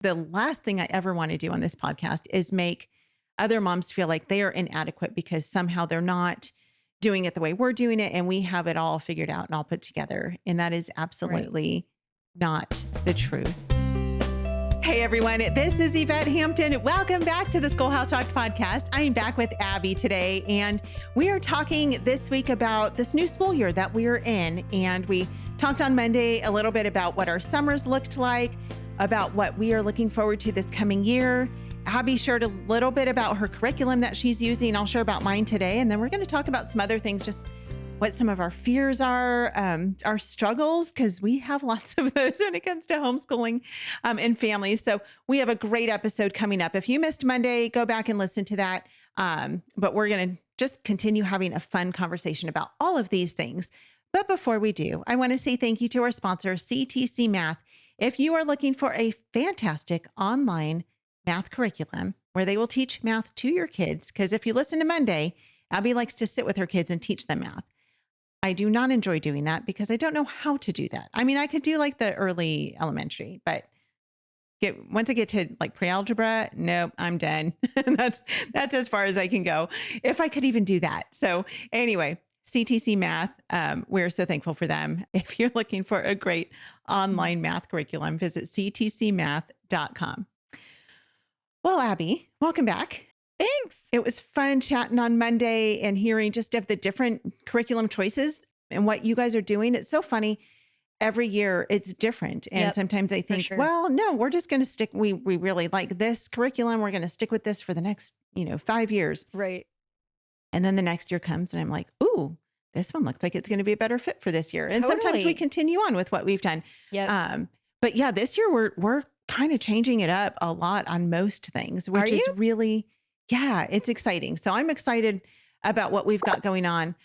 the last thing I ever want to do on this podcast is make other moms feel like they are inadequate because somehow they're not doing it the way we're doing it and we have it all figured out and all put together. And that is absolutely not the truth. Hey everyone, this is Yvette Hampton. Welcome back to the Schoolhouse Rocked Podcast. I am back with Aby today, and we are talking this week about this new school year that we are in. And we talked on Monday a little bit about what our summers looked like, about what we are looking forward to this coming year. Aby shared a little bit about her curriculum that she's using. I'll share about mine today. And then we're going to talk about some other things, just what some of our fears are, our struggles, because we have lots of those when it comes to homeschooling and families. So we have a great episode coming up. If you missed Monday, go back and listen to that. But we're going to just continue having a fun conversation about all of these things. But before we do, I want to say thank you to our sponsor, CTC Math. If you are looking for a fantastic online math curriculum where they will teach math to your kids, because if you listen to Monday, Aby likes to sit with her kids and teach them math. I do not enjoy doing that because I don't know how to do that. I mean, I could do like the early elementary, but once I get to like pre-algebra, nope, I'm done. That's as far as I can go, if I could even do that. So anyway, CTC Math, we're so thankful for them. If you're looking for a great online math curriculum, visit ctcmath.com. Well, Aby, welcome back. Thanks. It was fun chatting on Monday and hearing just of the different curriculum choices and what you guys are doing. It's so funny. Every year it's different. And sometimes I think, well, no, we're just going to stick. We really like this curriculum. We're going to stick with this for the next, 5 years. Right. And then the next year comes and I'm like, ooh, this one looks like it's going to be a better fit for this year. And sometimes we continue on with what we've done. Yep. But yeah, this year we're kind of changing it up a lot on most things, which is really, it's exciting. So I'm excited about what we've got going on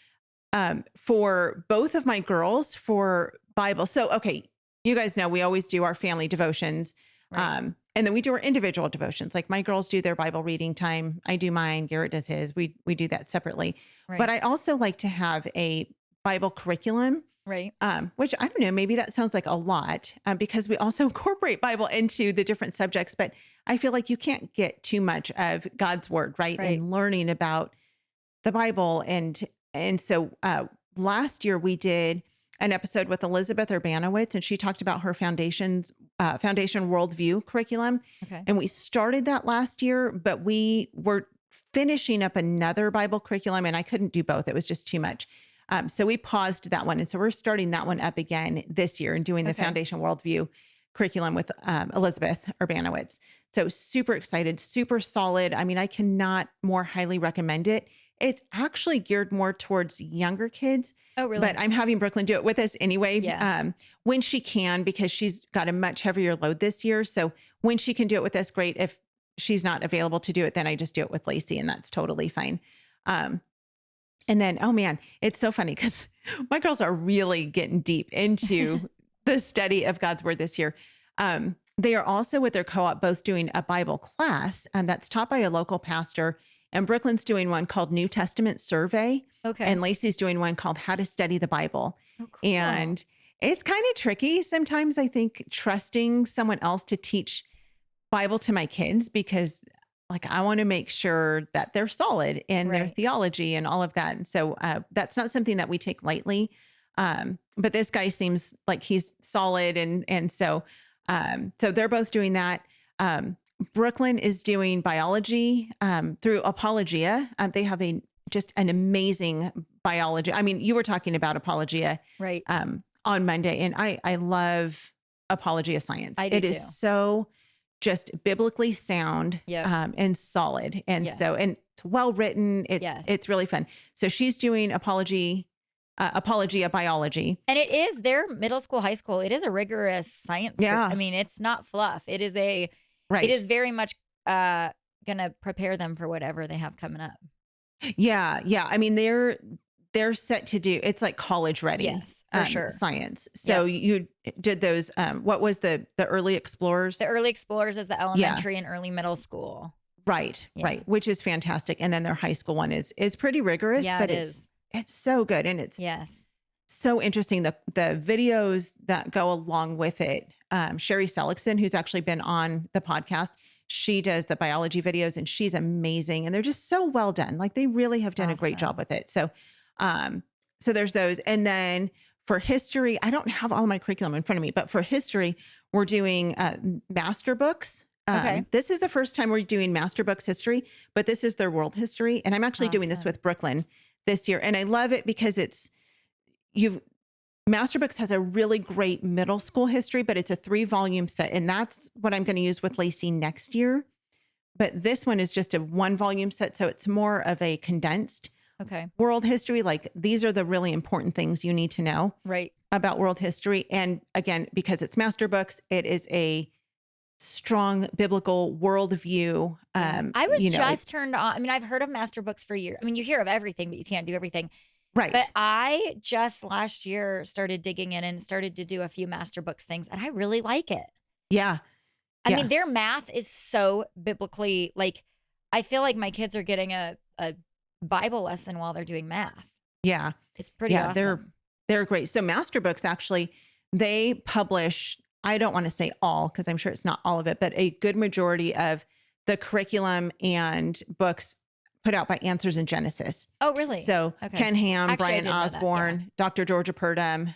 for both of my girls for Bible. So, okay, you guys know we always do our family devotions. Right. And then we do our individual devotions. Like my girls do their Bible reading time. I do mine. Garrett does his. We do that separately. Right. But I also like to have a Bible curriculum. Right. Which I don't know, maybe that sounds like a lot because we also incorporate Bible into the different subjects, but I feel like you can't get too much of God's word, right? And learning about the Bible. And so last year we did an episode with Elizabeth Urbanowitz, and she talked about her foundation worldview curriculum. Okay. And we started that last year, but we were finishing up another Bible curriculum and I couldn't do both. It was just too much. So we paused that one. And so we're starting that one up again this year and doing the foundation worldview curriculum with Elizabeth Urbanowitz. So super excited, super solid. I mean, I cannot more highly recommend it. It's actually geared more towards younger kids. Oh, really? But I'm having Brooklyn do it with us anyway, when she can, because she's got a much heavier load this year. So when she can do it with us, great. If she's not available to do it, then I just do it with Lacey, and that's totally fine. And then, oh man, it's so funny because my girls are really getting deep into the study of God's word this year. They are also with their co-op both doing a Bible class that's taught by a local pastor. And Brooklyn's doing one called New Testament Survey. Okay. And Lacey's doing one called How to Study the Bible. Oh, cool. And it's kind of tricky sometimes, I think, trusting someone else to teach Bible to my kids because like, I want to make sure that they're solid in their theology and all of that. And so that's not something that we take lightly. But this guy seems like he's solid. And so they're both doing that. Brooklyn is doing biology through Apologia. They have just an amazing biology. I mean, you were talking about Apologia on Monday, and I love Apologia Science. It is so just biblically sound and solid. And so, and it's well written. It's really fun. So she's doing Apologia biology. And it is their middle school, high school. It is a rigorous science. Yeah. I mean, it's not fluff. It is it is very much going to prepare them for whatever they have coming up. Yeah. Yeah. I mean, they're set to do, it's like college ready. Yes, for sure. Science. So you did those, what was the early explorers? The early explorers is the elementary and early middle school. Right. Yeah. Right. Which is fantastic. And then their high school one is pretty rigorous, but it's so good. And it's, so interesting. The videos that go along with it. Sherry Seligson, who's actually been on the podcast, she does the biology videos and she's amazing. And they're just so well done. Like they really have done a great job with it. So, so there's those. And then for history, I don't have all my curriculum in front of me, but for history, we're doing master books. This is the first time we're doing master books history, but this is their world history. And I'm actually doing this with Brooklyn this year. And I love it because Master Books has a really great middle school history, but it's a 3-volume set. And that's what I'm going to use with Lacey next year. But this one is just a 1-volume set. So it's more of a condensed world history. Like these are the really important things you need to know about world history. And again, because it's Master Books, it is a strong biblical worldview. I was just turned on. I mean, I've heard of Master Books for years. I mean, you hear of everything, but you can't do everything. Right. But I just last year started digging in and started to do a few Master Books things, and I really like it. Yeah. I mean, their math is so biblically, like, I feel like my kids are getting a Bible lesson while they're doing math. Yeah. It's pretty awesome. They're great. So Master Books, actually, they publish, I don't want to say all, because I'm sure it's not all of it, but a good majority of the curriculum and books put out by Answers in Genesis. Oh, really? So Ken Ham, Actually, Brian Osborne, Dr. Georgia Purdom,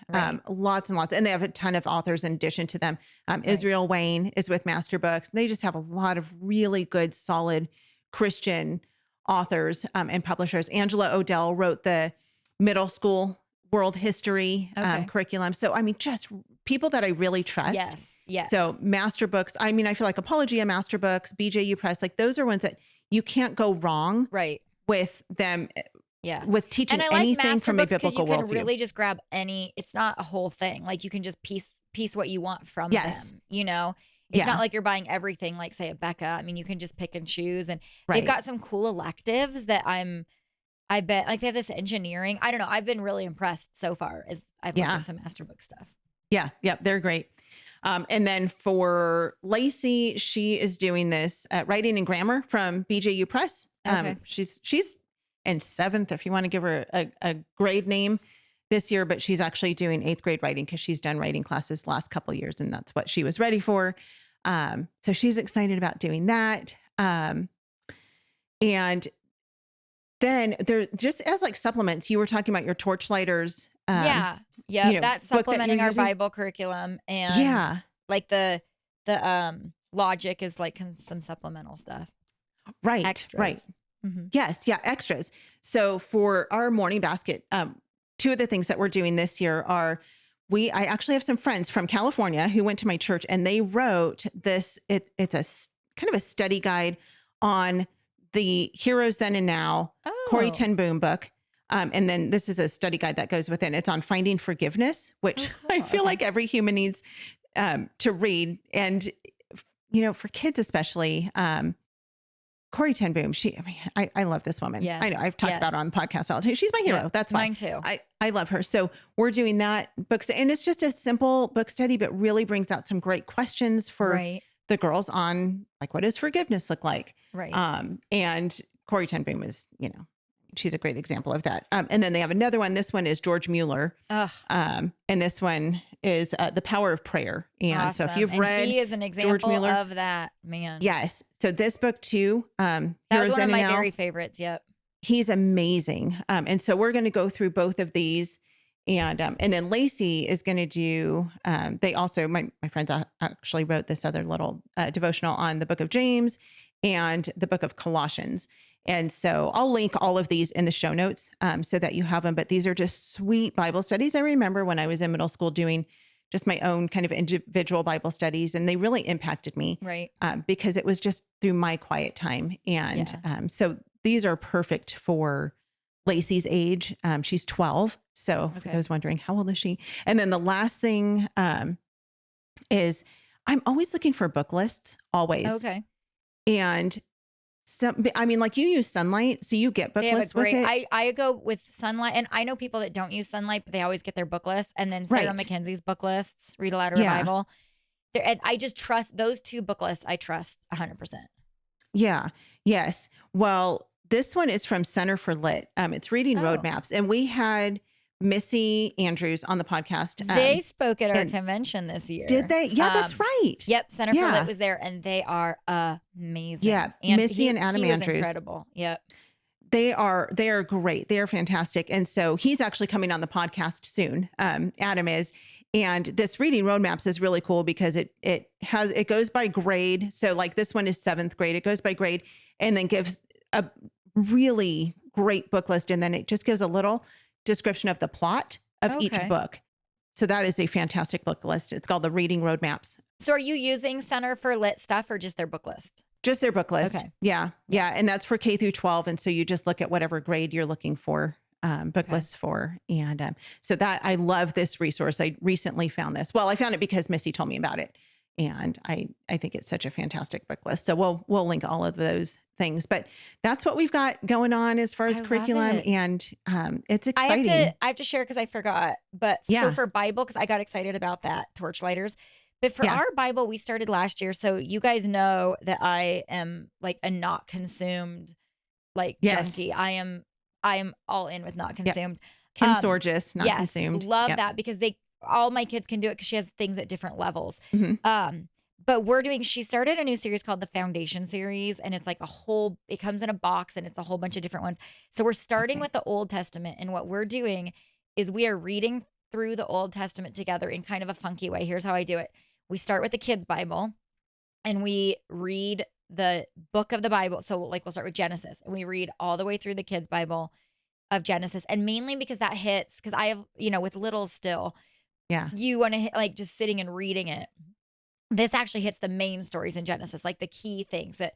lots and lots. And they have a ton of authors in addition to them. Israel Wayne is with Master Books. They just have a lot of really good, solid Christian authors and publishers. Angela Odell wrote the middle school world history curriculum. So, I mean, just people that I really trust. Yes. So Master Books, I mean, I feel like Apologia, Master Books, BJU Press, like those are ones that you can't go wrong with them. Yeah. With teaching anything from a biblical worldview. You can really just grab any, it's not a whole thing. Like you can just piece what you want from them, you know? It's not like you're buying everything, like say at Becca. I mean, you can just pick and choose, and they've got some cool electives that I bet, like they have this engineering. I don't know. I've been really impressed so far as I've looked at some Master Book stuff. Yeah. They're great. And then for Lacey, she is doing this writing and grammar from BJU Press. She's in 7th, if you want to give her a grade name this year, but she's actually doing 8th grade writing because she's done writing classes the last couple of years, and that's what she was ready for. So she's excited about doing that. And then there, just as like supplements, you were talking about your Torchlighters. That's supplementing our Bible curriculum, and like the logic is like some supplemental stuff. Extras. Yes. Yeah. Extras. So for our morning basket, 2 of the things that we're doing this year are I actually have some friends from California who went to my church, and they wrote this. It's a kind of a study guide on the Heroes Then and Now, Corrie Ten Boom book. And then this is a study guide that goes within. It's on finding forgiveness, which I feel like every human needs to read. And, you know, for kids especially, Corrie Ten Boom, I love this woman. Yes. I know I've talked about her on the podcast all the time. She's my hero. That's why. Mine too. I love her. So we're doing that book, and it's just a simple book study, but really brings out some great questions for the girls on like, what does forgiveness look like? And Corrie Ten Boom is, you know, she's a great example of that. And then they have another one. This one is George Mueller. And this one is The Power of Prayer. And so if you've read, he is an example George Mueller, of that, man. Yes. So this book too, that was one of my very favorites. Yep. He's amazing. And so we're going to go through both of these. And then Lacey is going to do, they also, my friends actually wrote this other little devotional on the book of James and the book of Colossians. And so I'll link all of these in the show notes so that you have them. But these are just sweet Bible studies. I remember when I was in middle school doing just my own kind of individual Bible studies, and they really impacted me because it was just through my quiet time. And so these are perfect for Lacey's age. She's 12. So I was wondering, how old is she? And then the last thing is I'm always looking for book lists, always. And I mean, like you use Sunlight, so you get book lists with it. I go with Sunlight, and I know people that don't use Sunlight, but they always get their book lists. And then Sarah McKenzie's book lists, Read Aloud Revival. And I just trust those 2 book lists. I trust 100%. Yeah. Yes. Well, this one is from Center for Lit. It's reading roadmaps, and we had Missy Andrews on the podcast. They spoke at our convention this year. Did they? Yeah, that's right. Yep. Center for Lit was there, and they are amazing. Yeah. And Missy and Adam he Andrews. Was incredible. Yep. They are great. They are fantastic. And so he's actually coming on the podcast soon. Adam is. And this reading roadmaps is really cool because it goes by grade. So like this one is 7th grade. It goes by grade and then gives a really great book list. And then it just gives a little description of the plot of each book. So that is a fantastic book list. It's called the Reading Roadmaps. So are you using Center for Lit stuff or just their book list? Just their book list. Okay. Yeah. Yeah. And that's for K through 12. And so you just look at whatever grade you're looking for. Book lists for. And so that I love this resource. I recently found this. Well, I found it because Missy told me about it. And I think it's such a fantastic book list. So we'll link all of those things. But that's what we've got going on as far as curriculum. And it's exciting. I have to share because I forgot. But so for Bible, because I got excited about that, Torchlighters. But for our Bible, we started last year. So you guys know that I am like a not consumed junkie. I am all in with not consumed. Kim Sorgis, not consumed. Love that because all my kids can do it because she has things at different levels. Mm-hmm. But she started a new series called the Foundation series, and it's like it comes in a box and it's a whole bunch of different ones. So we're starting with the Old Testament, and what we're doing is we are reading through the Old Testament together in kind of a funky way. Here's how I do it. We start with the kids' Bible and we read the book of the Bible. So like we'll start with Genesis and we read all the way through the kids' Bible of Genesis. And mainly because that hits, because I have, with littles still, you want to hit like just sitting and reading it. This actually hits the main stories in Genesis, like the key things that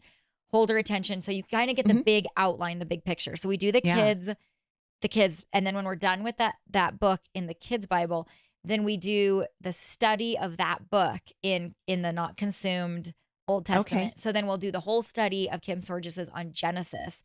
hold her attention. So you kind of get the big outline, the big picture. So we do the kids, and then when we're done with that book in the kids' Bible, then we do the study of that book in the not consumed Old Testament. Okay. So then we'll do the whole study of Kim Sorgis's on Genesis.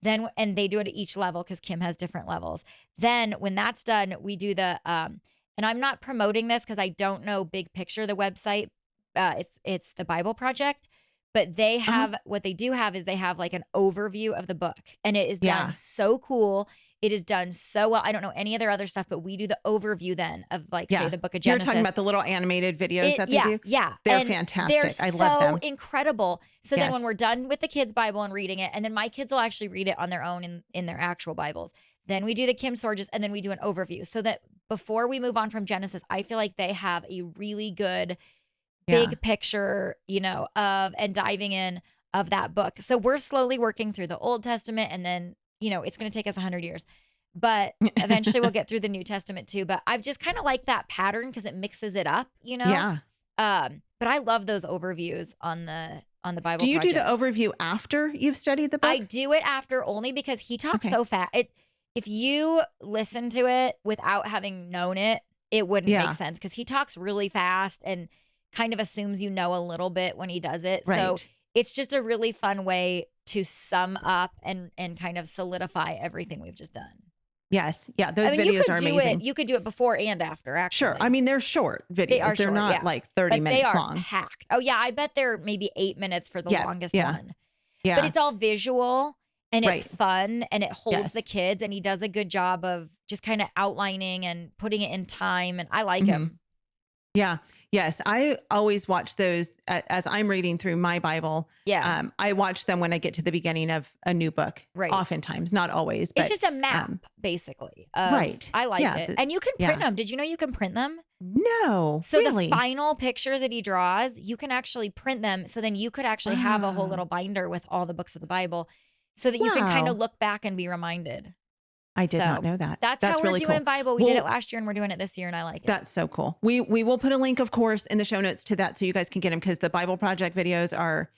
And they do it at each level because Kim has different levels. Then when that's done, we do the, and I'm not promoting this because I don't know big picture, the website. It's the Bible Project, but they have, what they do have is they have like an overview of the book, and it is done so cool. It is done so well. I don't know any other stuff, but we do the overview then of say the book of Genesis. You're talking about the little animated videos that they do? Yeah. They're fantastic. I love them. Incredible. So then when we're done with the kids' Bible and reading it, and then my kids will actually read it on their own in their actual Bibles. Then we do the Kim Sorgis, and then we do an overview. So that before we move on from Genesis, I feel like they have a really good big picture, of and diving in of that book. So we're slowly working through the Old Testament, and then it's going to take us 100 years, but eventually we'll get through the New Testament too. But I've just kind of liked that pattern because it mixes it up, Yeah. But I love those overviews on the Bible. Do you Project. do the overview after you've studied the book? I do it after only because he talks so fast. If you listen to it without having known it, it wouldn't make sense because he talks really fast and kind of assumes a little bit when he does it. Right. So it's just a really fun way to sum up and kind of solidify everything we've just done. Yes. Yeah. Those videos are amazing. You could do it before and after, actually. Sure. I mean, they're short videos. They're not like 30 minutes long. They are packed. Oh, yeah. I bet they're maybe 8 minutes for the longest one. Yeah. But it's all visual and it's fun and it holds the kids, and he does a good job of just kind of outlining and putting it in time. And I like him. Yeah. Yes. I always watch those as I'm reading through my Bible. Yeah. I watch them when I get to the beginning of a new book. Right. Oftentimes, not always. But, it's just a map, basically. Right. I like it. And you can print them. Did you know you can print them? No. So the final pictures that he draws, you can actually print them. So then you could actually have a whole little binder with all the books of the Bible so that you can kind of look back and be reminded. I did not know that. That's how we're really doing Bible. We did it last year and we're doing it this year, and I like it. That's so cool. We will put a link, of course, in the show notes to that so you guys can get them because the Bible Project videos are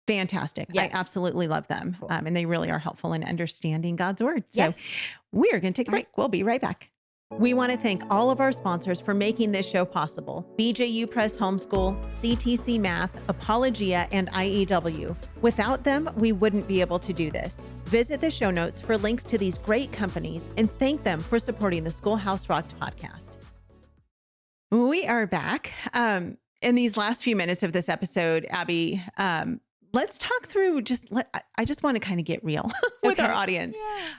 fantastic. Yes. I absolutely love them. Cool. And they really are helpful in understanding God's word. So we are going to take a break. We'll be right back. We want to thank all of our sponsors for making this show possible. BJU Press Homeschool, CTC Math, Apologia, and IEW. Without them, we wouldn't be able to do this. Visit the show notes for links to these great companies and thank them for supporting the Schoolhouse Rocked podcast. We are back. In these last few minutes of this episode, Aby, let's talk through I just want to kind of get real with our audience.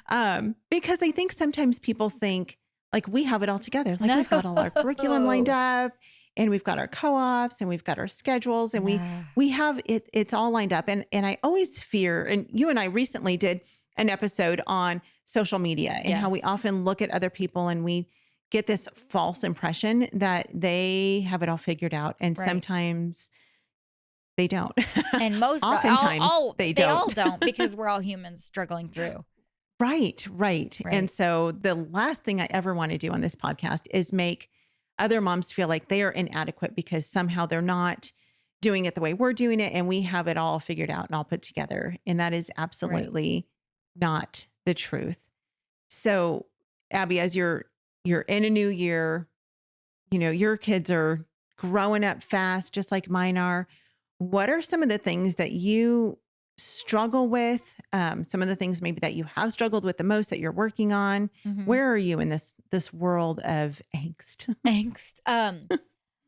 Yeah. Because I think sometimes people think, like we have it all together. Like we've got all our curriculum lined No. up and we've got our co-ops and we've got our schedules and Nah. we have it, it's all lined up. And I always fear, and you and I recently did an episode on social media and how we Yes. often look at other people and we get this false impression that they have it all figured out. And Right. sometimes they don't. And most Oftentimes they all don't. don't because we're all humans struggling through. Right. Right. And so the last thing I ever want to do on this podcast is make other moms feel like they are inadequate because somehow they're not doing it the way we're doing it and we have it all figured out and all put together. And that is Right. absolutely not the truth. So, Aby, as you're in a new year, you know, your kids are growing up fast, just like mine are. What are some of the things that you struggle with? Some of the things maybe that you have struggled with the most that you're working on. Mhm. Where are you in this world of angst? Angst.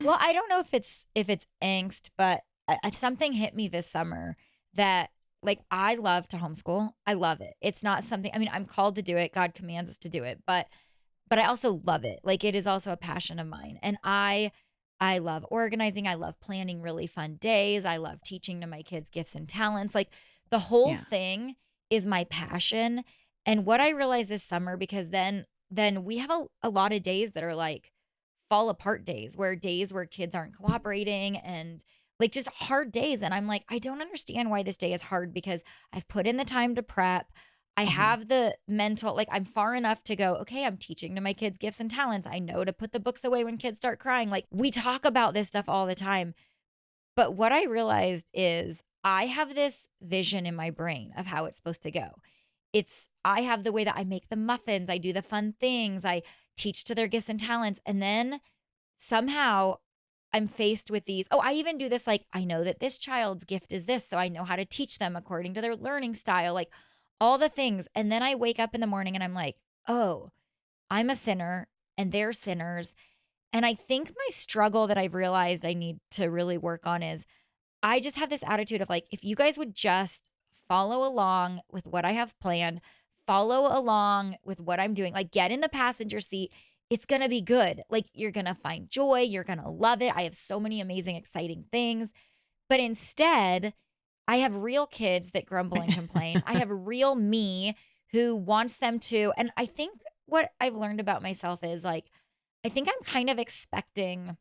Well, I don't know if it's angst, but something hit me this summer that like I love to homeschool. I love it. It's not something. I mean, I'm called to do it. God commands us to do it, but I also love it. Like it is also a passion of mine, and I love organizing. I love planning really fun days. I love teaching to my kids gifts and talents. Like the whole Yeah. thing is my passion. And what I realized this summer, because then we have a lot of days that are like fall apart days where kids aren't cooperating and like just hard days. And I'm like, I don't understand why this day is hard because I've put in the time to prep. I Mhm. have the mental, like I'm far enough to go, okay, I'm teaching to my kids gifts and talents. I know to put the books away when kids start crying. Like we talk about this stuff all the time. But what I realized is I have this vision in my brain of how it's supposed to go. I have the way that I make the muffins, I do the fun things, I teach to their gifts and talents. And then somehow I'm faced with these. Oh, I even do this like, I know that this child's gift is this. So I know how to teach them according to their learning style, like all the things. And then I wake up in the morning and I'm like, oh, I'm a sinner and they're sinners. And I think my struggle that I've realized I need to really work on is I just have this attitude of like, if you guys would just follow along with what I have planned, follow along with what I'm doing, like get in the passenger seat, it's going to be good. Like you're going to find joy. You're going to love it. I have so many amazing, exciting things. But instead, I have real kids that grumble and complain. I have real me who wants them to. And I think what I've learned about myself is like, I think I'm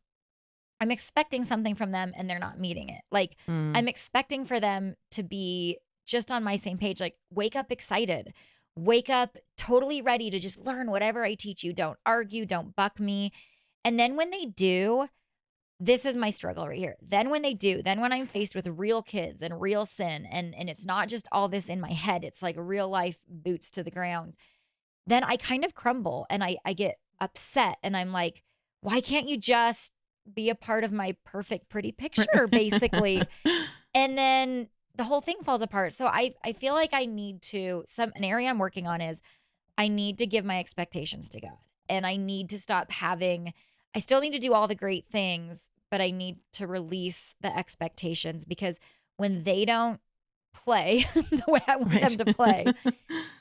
expecting something from them and they're not meeting it. Like Mm. I'm expecting for them to be just on my same page, like wake up excited, wake up totally ready to just learn whatever I teach you. Don't argue, don't buck me. And then when they do, this is my struggle right here. Then when they do, then when I'm faced with real kids and real sin, and it's not just all this in my head, it's like real life boots to the ground, then I kind of crumble and I get upset and I'm like, why can't you just be a part of my perfect, pretty picture, basically? And then the whole thing falls apart. So I feel like I need to, an area I'm working on is I need to give my expectations to God. And I need to stop I still need to do all the great things, but I need to release the expectations because when they don't play the way I want them to play,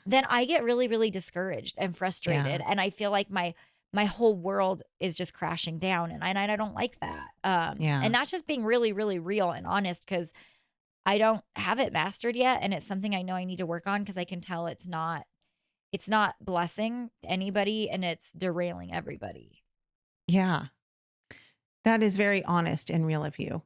then I get really, really discouraged and frustrated. Yeah. And I feel like my whole world is just crashing down. And I don't like that. Yeah. And that's just being really, really real and honest because I don't have it mastered yet. And it's something I know I need to work on because I can tell it's not blessing anybody and it's derailing everybody. Yeah. That is very honest and real of you.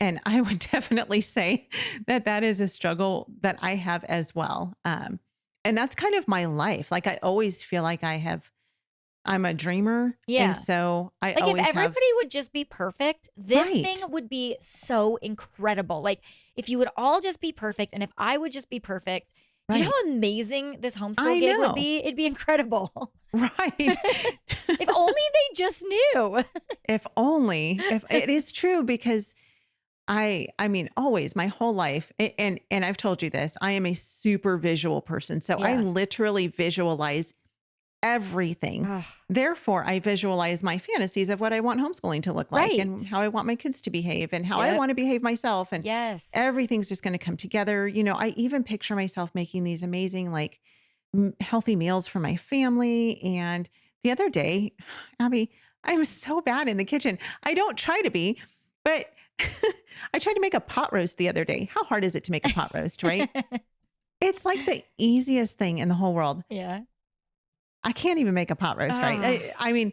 And I would definitely say that is a struggle that I have as well. And that's kind of my life. Like I always feel like I'm a dreamer. Yeah. And so I Like always if everybody would just be perfect, this thing Right. would be so incredible. Like if you would all just be perfect and if I would just be perfect, do you know Right. how amazing this homeschool I gig would know. be? It'd be incredible. Right. If only they just knew. If only, if it is true, because I mean, always my whole life, and I've told you this, I am a super visual person. So I Yeah. literally visualize everything. Ugh. Therefore, I visualize my fantasies of what I want homeschooling to look like and Right. how I want my kids to behave and how I Yep. want to behave myself. And Yes. everything's just going to come together. You know, I even picture myself making these amazing, like healthy meals for my family and the other day, Aby, I was so bad in the kitchen. I don't try to be, but I tried to make a pot roast the other day. How hard is it to make a pot roast, right? It's like the easiest thing in the whole world. Yeah. I can't even make a pot roast, right? I mean,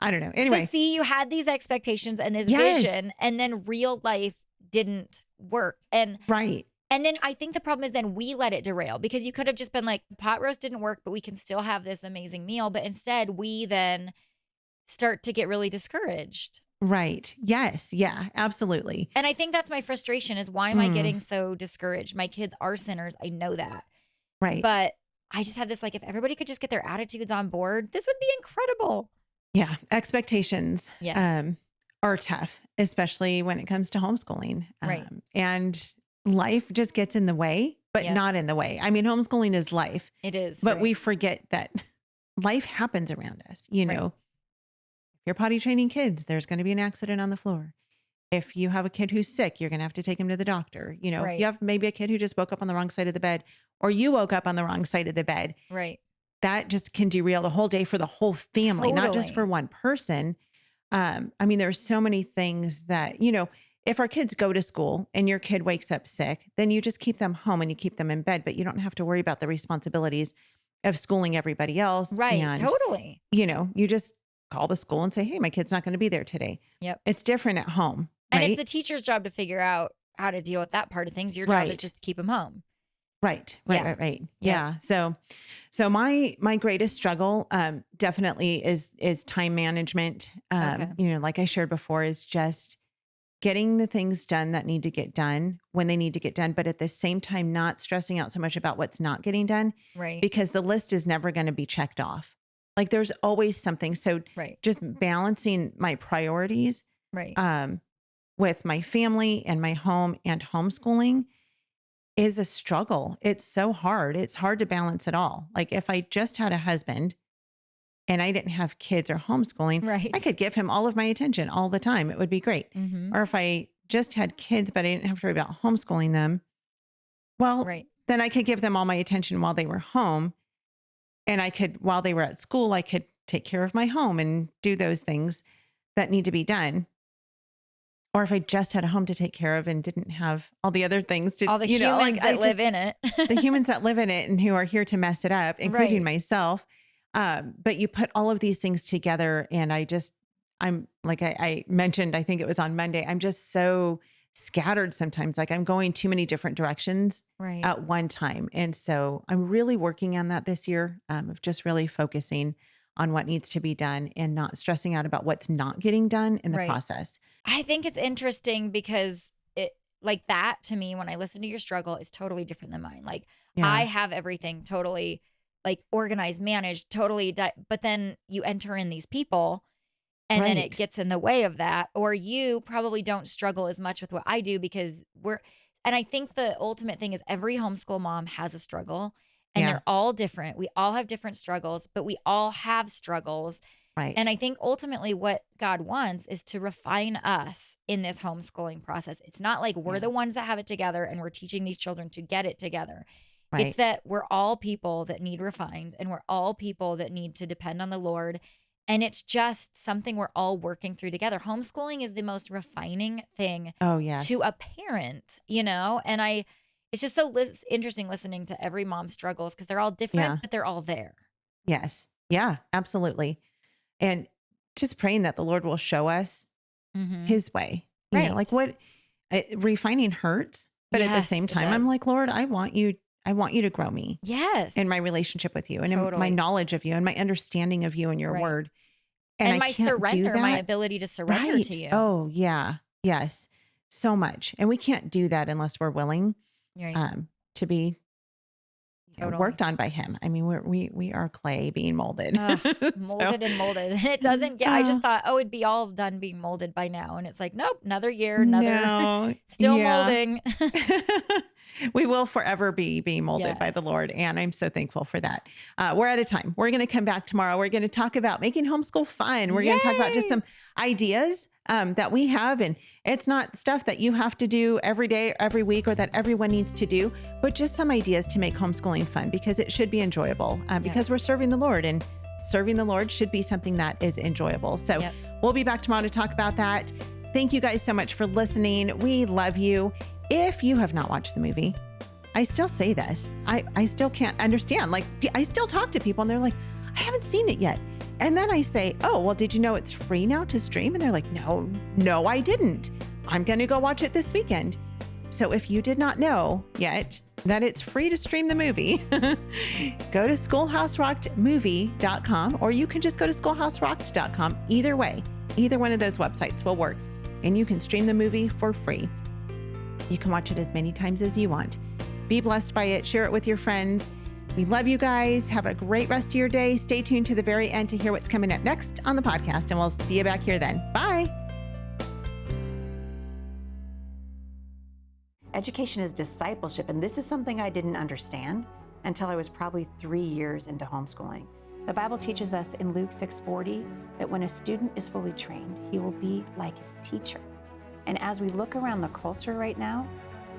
I don't know. Anyway. So see, you had these expectations and this vision, and then real life didn't work. And right. And then I think the problem is then we let it derail, because you could have just been like, pot roast didn't work, but we can still have this amazing meal. But instead we then start to get really discouraged. Right. Yes. Yeah, absolutely. And I think that's my frustration is, why am I getting so discouraged? My kids are sinners. I know that. Right. But I just have this, like, if everybody could just get their attitudes on board, this would be incredible. Yeah. Expectations yes. Are tough, especially when it comes to homeschooling. Right. And life just gets in the way, but not in the way. I mean, homeschooling is life. It is. But we forget that life happens around us. You know, if you're potty training kids, there's going to be an accident on the floor. If you have a kid who's sick, you're going to have to take him to the doctor. You know, if you have maybe a kid who just woke up on the wrong side of the bed, or you woke up on the wrong side of the bed. Right. That just can derail the whole day for the whole family, not just for one person. I mean, there's so many things that, you know, if our kids go to school and your kid wakes up sick, then you just keep them home and you keep them in bed, but you don't have to worry about the responsibilities of schooling everybody else. Right. And, totally. You know, you just call the school and say, hey, my kid's not going to be there today. Yep. It's different at home. And right? it's the teacher's job to figure out how to deal with that part of things. Your job is just to keep them home. Right. Yeah. So my greatest struggle, definitely is time management. You know, like I shared before, is just getting the things done that need to get done when they need to get done, but at the same time, not stressing out so much about what's not getting done. Right. Because the list is never going to be checked off. Like there's always something. So just balancing my priorities, with my family and my home and homeschooling is a struggle. It's so hard. It's hard to balance it all. Like if I just had a husband and I didn't have kids or homeschooling, I could give him all of my attention all the time. It would be great. Or if I just had kids, but I didn't have to worry about homeschooling them, well, then I could give them all my attention while they were home. And I could, while they were at school, I could take care of my home and do those things that need to be done. Or if I just had a home to take care of and didn't have all the other things to, all the humans that live in it, the humans that live in it and who are here to mess it up, including myself. But you put all of these things together, and I'm like I mentioned, I think it was on Monday, I'm just so scattered sometimes. Like I'm going too many different directions at one time. And so I'm really working on that this year, of just really focusing on what needs to be done and not stressing out about what's not getting done in the process. I think it's interesting because it, like, that to me, when I listen to your struggle, is totally different than mine. Like I have everything totally like organized, managed, totally, but then you enter in these people and then it gets in the way of that. Or you probably don't struggle as much with what I do because and I think the ultimate thing is every homeschool mom has a struggle. And they're all different. We all have different struggles, but we all have struggles. Right. And I think ultimately what God wants is to refine us in this homeschooling process. It's not like we're the ones that have it together and we're teaching these children to get it together. Right. It's that we're all people that need refined, and we're all people that need to depend on the Lord. And it's just something we're all working through together. Homeschooling is the most refining thing to a parent, you know? And it's just so interesting listening to every mom's struggles because they're all different, but they're all there. Yes. Yeah, absolutely. And just praying that the Lord will show us his way. You know, like refining hurts, but at the same time, I'm like, Lord, I want you to grow me. Yes. In my relationship with you and in my knowledge of you and my understanding of you and your word. And my surrender, my ability to surrender to you. Oh, yeah. Yes. So much. And we can't do that unless we're willing to be worked on by him. I mean, we are clay being molded. Molded and molded. And it doesn't get, I just thought, it'd be all done being molded by now. And it's like, nope, another year, still molding. We will forever be being molded by the Lord. And I'm so thankful for that. We're out of time. We're going to come back tomorrow. We're going to talk about making homeschool fun. We're going to talk about just some ideas that we have. And it's not stuff that you have to do every day, every week, or that everyone needs to do, but just some ideas to make homeschooling fun because it should be enjoyable because we're serving the Lord. And serving the Lord should be something that is enjoyable. So we'll be back tomorrow to talk about that. Thank you guys so much for listening. We love you. If you have not watched the movie, I still say this. I still can't understand. Like, I still talk to people and they're like, I haven't seen it yet. And then I say, oh, well, did you know it's free now to stream? And they're like, no, I didn't. I'm going to go watch it this weekend. So if you did not know yet that it's free to stream the movie, go to schoolhouserockedmovie.com, or you can just go to schoolhouserocked.com. Either way, either one of those websites will work, and you can stream the movie for free. You can watch it as many times as you want. Be blessed by it. Share it with your friends. We love you guys. Have a great rest of your day. Stay tuned to the very end to hear what's coming up next on the podcast, and we'll see you back here then. Bye. Education is discipleship, and this is something I didn't understand until I was probably 3 years into homeschooling. The Bible teaches us in Luke 6:40 that when a student is fully trained, he will be like his teacher. And as we look around the culture right now,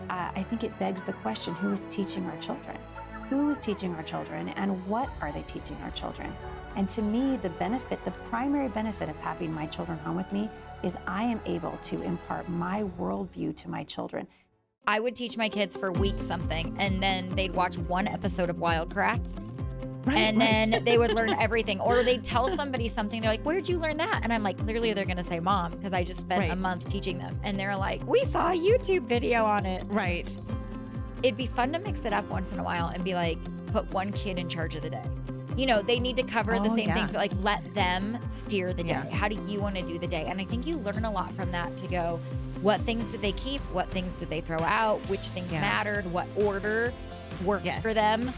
I think it begs the question, who is teaching our children? Who is teaching our children, and what are they teaching our children? And to me, the primary benefit of having my children home with me is I am able to impart my worldview to my children. I would teach my kids for weeks something, and then they'd watch one episode of Wild Kratts, and then they would learn everything. Or they'd tell somebody something, they're like, where'd you learn that? And I'm like, clearly they're going to say mom, because I just spent a month teaching them. And they're like, we saw a YouTube video on it. Right. It'd be fun to mix it up once in a while and be like, put one kid in charge of the day. You know, they need to cover the same things, but like let them steer the day. How do you want to do the day? And I think you learn a lot from that to go, what things did they keep? What things did they throw out? Which things mattered? What order works for them?